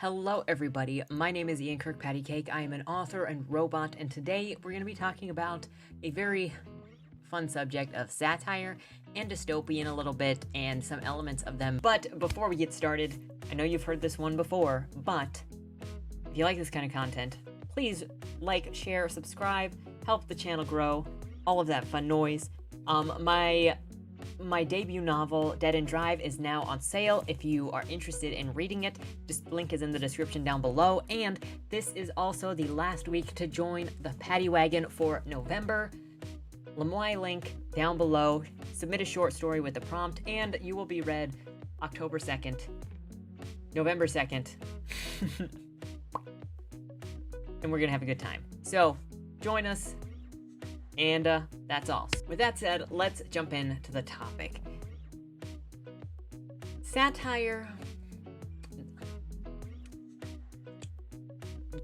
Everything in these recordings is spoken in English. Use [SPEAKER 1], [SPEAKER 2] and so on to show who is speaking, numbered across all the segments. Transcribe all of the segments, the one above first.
[SPEAKER 1] Hello everybody, my name is Ian Kirkpattykake. I am an author and robot, and today we're going to be talking about a very fun subject of satire and dystopian a little bit, and some elements of them. But before we get started, I know you've heard this one before, but if you like this kind of content, please like, share, subscribe, help the channel grow, all of that fun noise. My debut novel, Dead End Drive, is now on sale. If you are interested in reading it, just link is in the description down below. And this is also the last week to join the Paddy Wagon for November. Lemoy link down below. Submit a short story with the prompt, and you will be read October 2nd, November 2nd. And we're gonna have a good time. So, join us. And that's all. With that said, let's jump into the topic. Satire.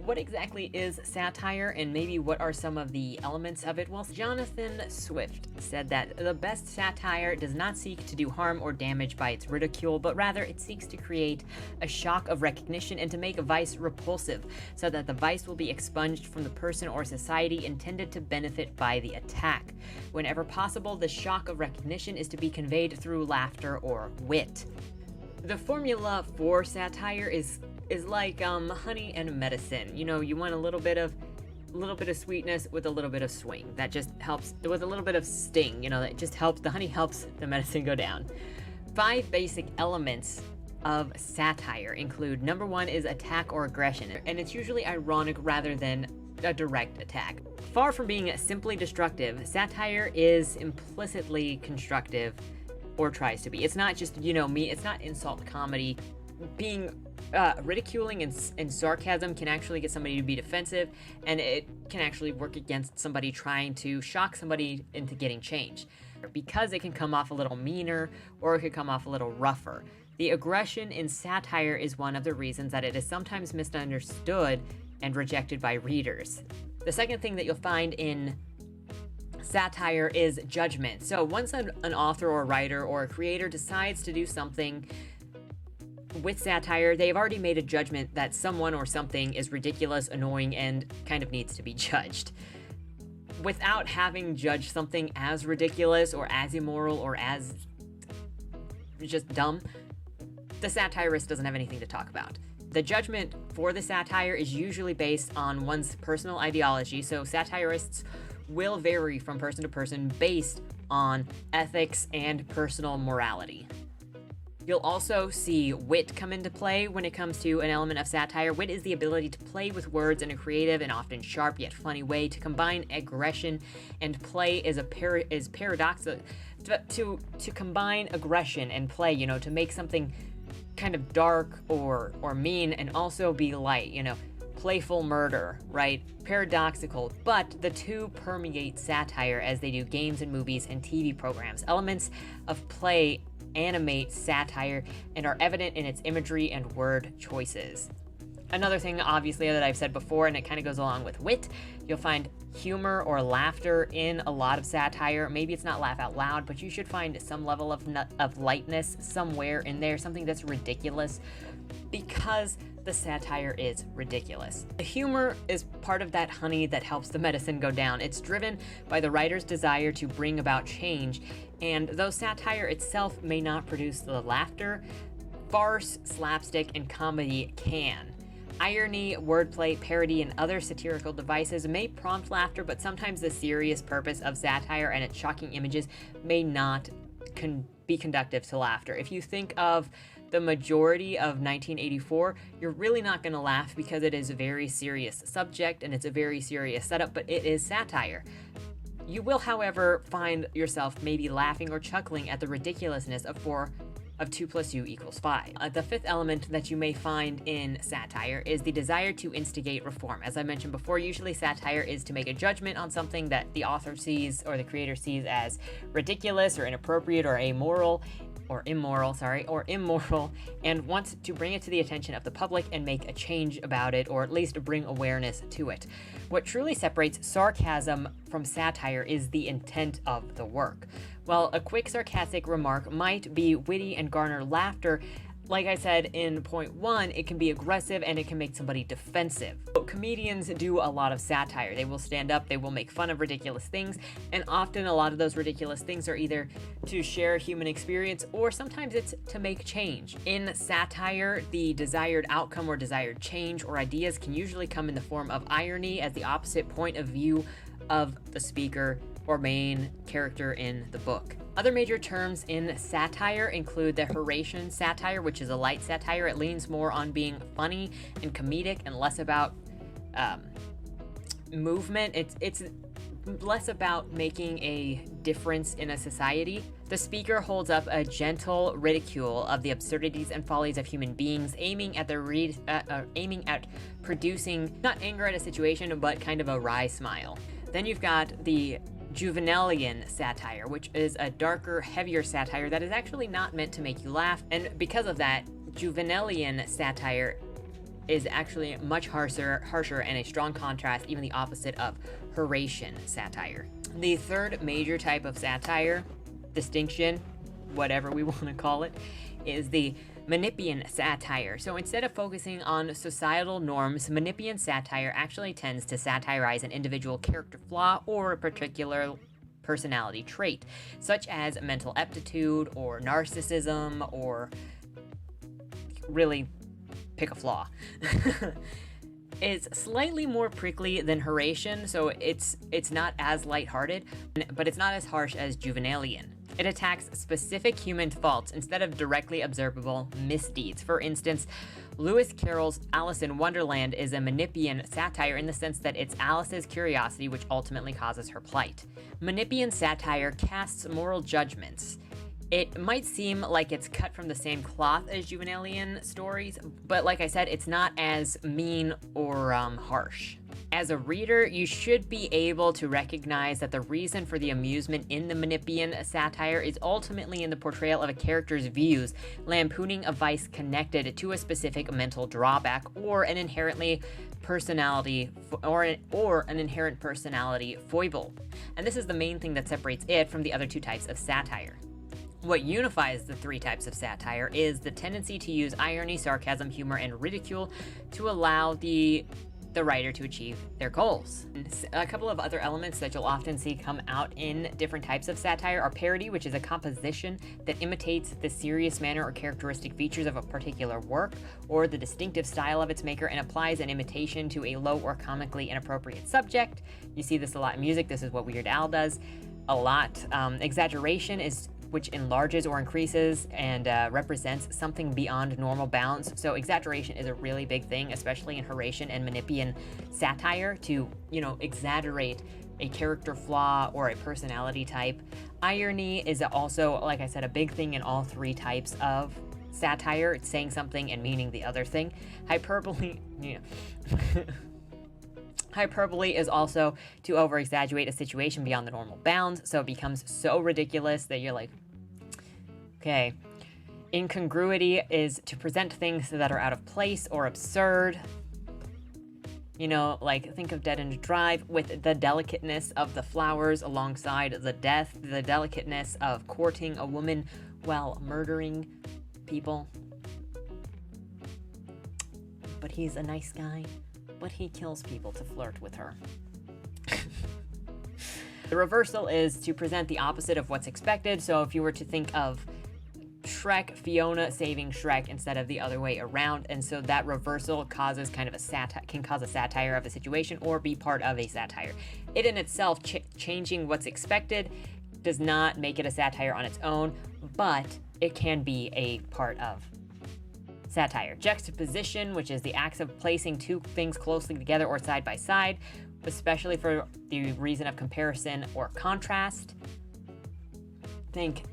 [SPEAKER 1] What exactly is satire, and maybe what are some of the elements of it? Well, Jonathan Swift said that the best satire does not seek to do harm or damage by its ridicule, but rather it seeks to create a shock of recognition and to make a vice repulsive, so that the vice will be expunged from the person or society intended to benefit by the attack. Whenever possible, the shock of recognition is to be conveyed through laughter or wit. The formula for satire is like honey and medicine. You know, you want a little bit of sweetness with a little bit of swing. That just helps with a little bit of sting. You know, that just helps. The honey helps the medicine go down. 5 basic elements of satire include: number 1 is attack or aggression, and it's usually ironic rather than a direct attack. Far from being simply destructive, satire is implicitly constructive, or tries to be. It's not just, it's not insult comedy. Being ridiculing and sarcasm can actually get somebody to be defensive, and it can actually work against somebody trying to shock somebody into getting change, because it can come off a little meaner, or it could come off a little rougher. The aggression in satire is one of the reasons that it is sometimes misunderstood and rejected by readers. The second thing that you'll find in satire is judgment. So once an author or writer or a creator decides to do something with satire, they've already made a judgment that someone or something is ridiculous, annoying, and kind of needs to be judged. Without having judged something as ridiculous or as immoral or as just dumb, the satirist doesn't have anything to talk about. The judgment for the satire is usually based on one's personal ideology, so satirists will vary from person to person based on ethics and personal morality. You'll also see wit come into play when it comes to an element of satire. Wit is the ability to play with words in a creative and often sharp yet funny way, to combine aggression and play is paradoxical. To combine aggression and play, to make something kind of dark or mean and also be light, playful murder, right? Paradoxical, but the two permeate satire as they do games and movies and TV programs. Elements of play animate satire and are evident in its imagery and word choices. Another thing, obviously, that I've said before, and it kind of goes along with wit, you'll find humor or laughter in a lot of satire. Maybe it's not laugh out loud, but you should find some level of lightness somewhere in there, something that's ridiculous, because the satire is ridiculous. The humor is part of that honey that helps the medicine go down. It's driven by the writer's desire to bring about change, and though satire itself may not produce the laughter, farce, slapstick, and comedy can. Irony, wordplay, parody, and other satirical devices may prompt laughter, but sometimes the serious purpose of satire and its shocking images may not be conducive to laughter. If you think of the majority of 1984, you're really not going to laugh because it is a very serious subject and it's a very serious setup, but it is satire. You will, however, find yourself maybe laughing or chuckling at the ridiculousness of 2 + 2 = 5. The fifth element that you may find in satire is the desire to instigate reform. As I mentioned before, usually satire is to make a judgment on something that the author sees or the creator sees as ridiculous or inappropriate or immoral, and wants to bring it to the attention of the public and make a change about it, or at least bring awareness to it. What truly separates sarcasm from satire is the intent of the work. While a quick sarcastic remark might be witty and garner laughter, Like I said in point 1, it can be aggressive and it can make somebody defensive. But comedians do a lot of satire. They will stand up, they will make fun of ridiculous things, and often a lot of those ridiculous things are either to share human experience or sometimes it's to make change. In satire, the desired outcome or desired change or ideas can usually come in the form of irony as the opposite point of view of the speaker or main character in the book. Other major terms in satire include the Horation Satire, which is a light satire. It leans more on being funny and comedic and less about movement. It's less about making a difference in a society. The speaker holds up a gentle ridicule of the absurdities and follies of human beings, aiming at producing not anger at a situation, but kind of a wry smile. Then you've got the Juvenile Satire, which is a darker, heavier satire that is actually not meant to make you laugh, and because of that, Juvenile Satire is actually much harsher and a strong contrast, even the opposite of Horation Satire. The third major type of satire, distinction, whatever we want to call it, is the Manipian Satire. So instead of focusing on societal norms, Manipian Satire actually tends to satirize an individual character flaw or a particular personality trait, such as mental aptitude or narcissism, or really pick a flaw. It's slightly more prickly than Horation, so it's not as lighthearted, but it's not as harsh as Juvenalian. It attacks specific human faults instead of directly observable misdeeds. For instance, Lewis Carroll's Alice in Wonderland is a Manipian satire in the sense that it's Alice's curiosity which ultimately causes her plight. Manipian satire casts moral judgments. It might seem like it's cut from the same cloth as Juvenalian stories, but like I said, it's not as mean or harsh. As a reader, you should be able to recognize that the reason for the amusement in the Manipian satire is ultimately in the portrayal of a character's views, lampooning a vice connected to a specific mental drawback or an inherent personality foible. And this is the main thing that separates it from the other two types of satire. What unifies the three types of satire is the tendency to use irony, sarcasm, humor, and ridicule to allow the writer to achieve their goals. A couple of other elements that you'll often see come out in different types of satire are parody, which is a composition that imitates the serious manner or characteristic features of a particular work or the distinctive style of its maker and applies an imitation to a low or comically inappropriate subject. You see this a lot in music. This is what Weird Al does a lot. Exaggeration is which enlarges or increases and represents something beyond normal bounds. So exaggeration is a really big thing, especially in Horation and Manipian satire, to, exaggerate a character flaw or a personality type. Irony is also, like I said, a big thing in all three types of satire. It's saying something and meaning the other thing. Hyperbole, Hyperbole is also to over-exaggerate a situation beyond the normal bounds, so it becomes so ridiculous that you're like, okay. Incongruity is to present things that are out of place or absurd. Like think of Dead End Drive with the delicateness of the flowers alongside the death, the delicateness of courting a woman while murdering people. But he's a nice guy. But he kills people to flirt with her. The reversal is to present the opposite of what's expected. So if you were to think of Shrek, Fiona saving Shrek instead of the other way around, and so that reversal causes kind of can cause a satire of a situation or be part of a satire. It in itself, changing what's expected, does not make it a satire on its own, but it can be a part of satire. Juxtaposition, which is the act of placing two things closely together or side by side, especially for the reason of comparison or contrast. Think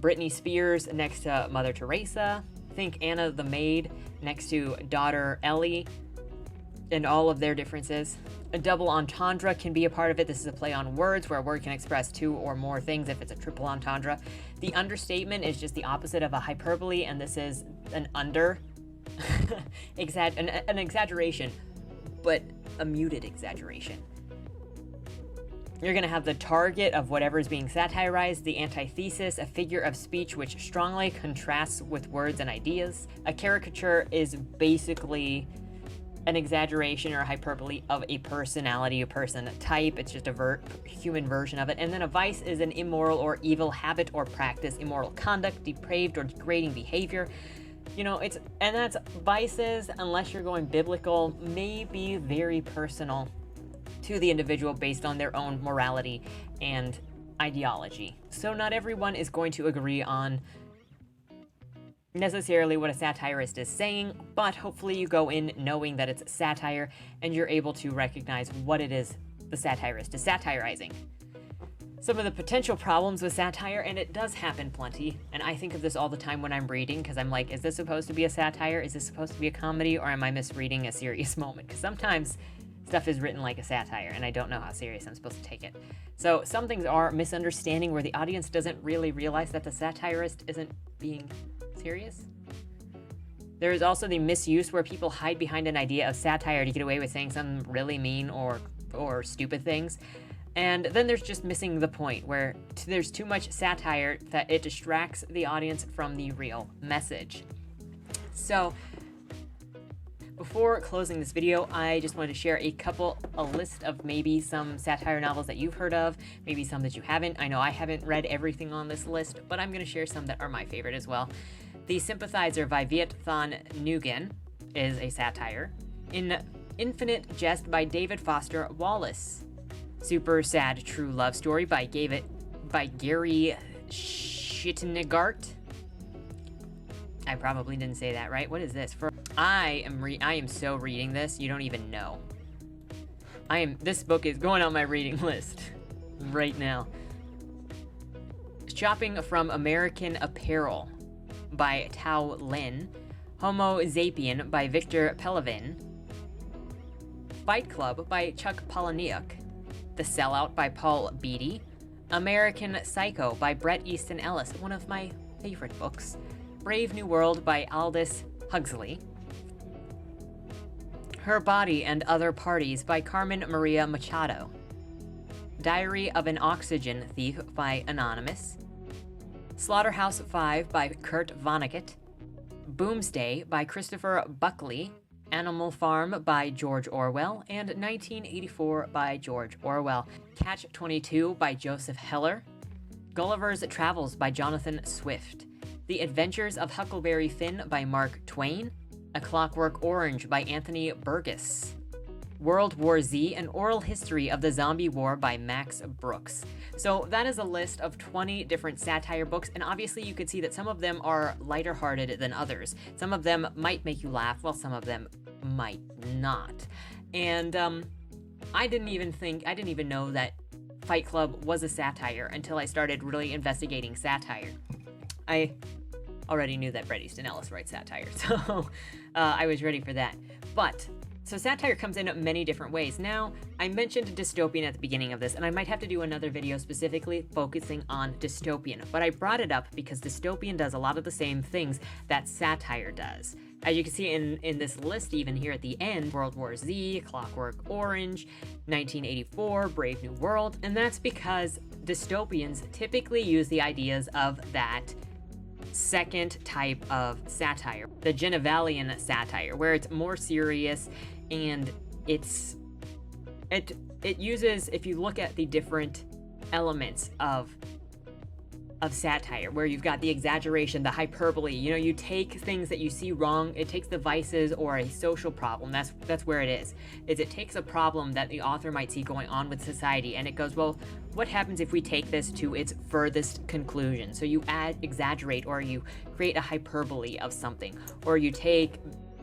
[SPEAKER 1] Britney Spears next to Mother Teresa. Think Anna the maid next to daughter Ellie, and all of their differences. A double entendre can be a part of it. This is a play on words where a word can express two or more things if it's a triple entendre. The understatement is just the opposite of a hyperbole, and this is an exaggeration, but a muted exaggeration. You're going to have the target of whatever is being satirized, the antithesis, a figure of speech which strongly contrasts with words and ideas. A caricature is basically an exaggeration or a hyperbole of a personality, a person type. It's just a human version of it. And then a vice is an immoral or evil habit or practice, immoral conduct, depraved or degrading behavior. You know, that's vices, unless you're going biblical, may be very personal to the individual based on their own morality and ideology. So not everyone is going to agree on necessarily what a satirist is saying, but hopefully you go in knowing that it's satire and you're able to recognize what it is the satirist is satirizing. Some of the potential problems with satire, and it does happen plenty, and I think of this all the time when I'm reading, because I'm like, is this supposed to be a satire? Is this supposed to be a comedy? Or am I misreading a serious moment? Because sometimes stuff is written like a satire, and I don't know how serious I'm supposed to take it. So some things are misunderstanding where the audience doesn't really realize that the satirist isn't being serious. There is also the misuse where people hide behind an idea of satire to get away with saying some really mean or stupid things. And then there's just missing the point, where there's too much satire that it distracts the audience from the real message. So before closing this video, I just wanted to share a list of maybe some satire novels that you've heard of, maybe some that you haven't. I know I haven't read everything on this list, but I'm going to share some that are my favorite as well. The Sympathizer by Viet Thanh Nguyen is a satire. Infinite Jest by David Foster Wallace. Super Sad True Love Story by Gary Schittenegart. I probably didn't say that right. What is this? I am so reading this, you don't even know. This book is going on my reading list right now. Shopping from American Apparel by Tao Lin. Homo Sapien by Victor Pelevin. Fight Club by Chuck Palahniuk. The Sellout by Paul Beatty. American Psycho by Bret Easton Ellis, one of my favorite books. Brave New World by Aldous Huxley. Her Body and Other Parties by Carmen Maria Machado. Diary of an Oxygen Thief by Anonymous. Slaughterhouse-Five by Kurt Vonnegut. Boomsday by Christopher Buckley. Animal Farm by George Orwell, and 1984 by George Orwell. Catch-22 by Joseph Heller. Gulliver's Travels by Jonathan Swift. The Adventures of Huckleberry Finn by Mark Twain. A Clockwork Orange by Anthony Burgess. World War Z, An Oral History of the Zombie War by Max Brooks. So that is a list of 20 different satire books, and obviously you could see that some of them are lighter hearted than others. Some of them might make you laugh, while some of them might not. And I didn't even know that Fight Club was a satire until I started really investigating satire. I already knew that Bret Easton Ellis writes satire, so I was ready for that. So satire comes in many different ways. Now, I mentioned dystopian at the beginning of this, and I might have to do another video specifically focusing on dystopian, but I brought it up because dystopian does a lot of the same things that satire does. As you can see in this list, even here at the end, World War Z, Clockwork Orange, 1984, Brave New World, and that's because dystopians typically use the ideas of that second type of satire, the Genevalian satire, where it's more serious, and it uses, if you look at the different elements of satire, where you've got the exaggeration, the hyperbole, you take things that you see wrong, it takes the vices or a social problem, that's where it is it takes a problem that the author might see going on with society, and it goes, well, what happens if we take this to its furthest conclusion? So you exaggerate, or you create a hyperbole of something, or you take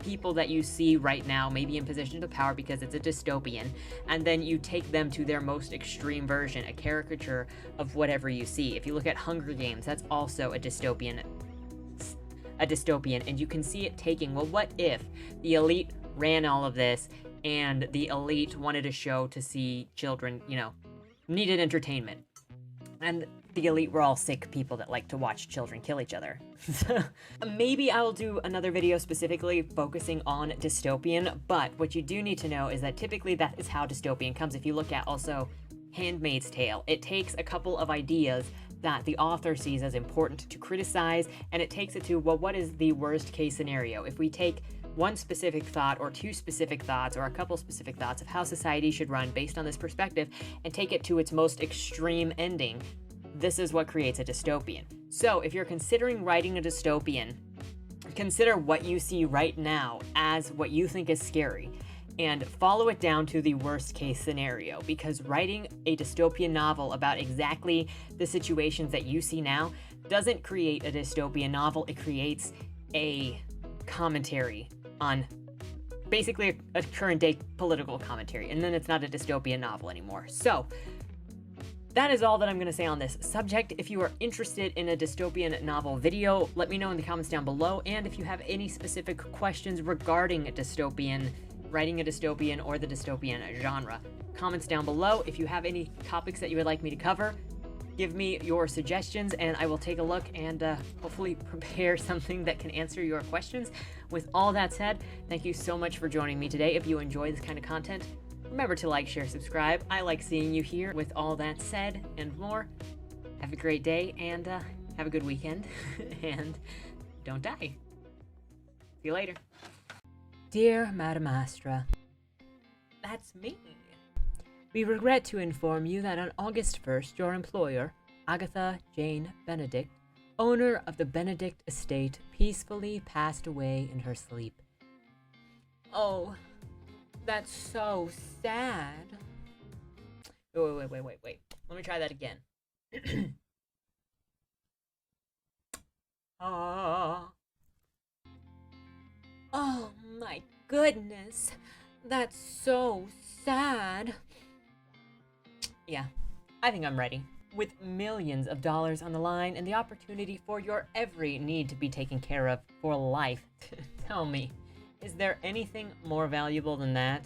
[SPEAKER 1] people that you see right now, maybe in positions of power because it's a dystopian, and then you take them to their most extreme version, a caricature of whatever you see. If you look at Hunger Games, that's also a dystopian, and you can see it taking, well, what if the elite ran all of this, and the elite wanted a show to see children, needed entertainment, and the elite were all sick people that like to watch children kill each other. Maybe I'll do another video specifically focusing on dystopian, but what you do need to know is that typically that is how dystopian comes. If you look at also Handmaid's Tale. It takes a couple of ideas that the author sees as important to criticize, and it takes it to, well, what is the worst case scenario? If we take one specific thought or two specific thoughts or a couple specific thoughts of how society should run based on this perspective and take it to its most extreme ending, this is what creates a dystopian. So if you're considering writing a dystopian, consider what you see right now as what you think is scary and follow it down to the worst case scenario, because writing a dystopian novel about exactly the situations that you see now doesn't create a dystopian novel. It creates a commentary on basically a current day political commentary, and then it's not a dystopian novel anymore. So that is all that I'm going to say on this subject. If you are interested in a dystopian novel video, let me know in the comments down below. And if you have any specific questions regarding writing a dystopian or the dystopian genre, comments down below. If you have any topics that you would like me to cover, give me your suggestions and I will take a look and hopefully prepare something that can answer your questions. With all that said, thank you so much for joining me today. If you enjoy this kind of content, remember to like, share, subscribe. I like seeing you here. With all that said and more, have a great day and have a good weekend and don't die. See you later. Dear Madam Astra, that's me. We regret to inform you that on August 1st, your employer, Agatha Jane Benedict, owner of the Benedict estate, peacefully passed away in her sleep. Oh, that's so sad. Wait. Let me try that again. Oh my goodness. That's so sad. Yeah, I think I'm ready. With millions of dollars on the line and the opportunity for your every need to be taken care of for life, tell me, is there anything more valuable than that?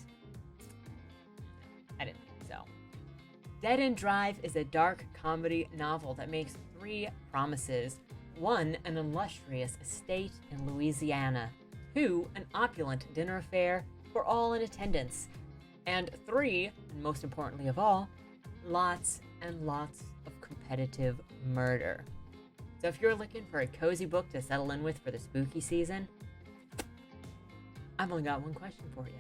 [SPEAKER 1] I didn't think so. Dead End Drive is a dark comedy novel that makes 3 promises. 1, an illustrious estate in Louisiana. 2, an opulent dinner affair for all in attendance. And 3, and most importantly of all, lots and lots of competitive murder. So if you're looking for a cozy book to settle in with for the spooky season, I've only got one question for you.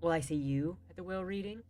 [SPEAKER 1] Will I see you at the will reading?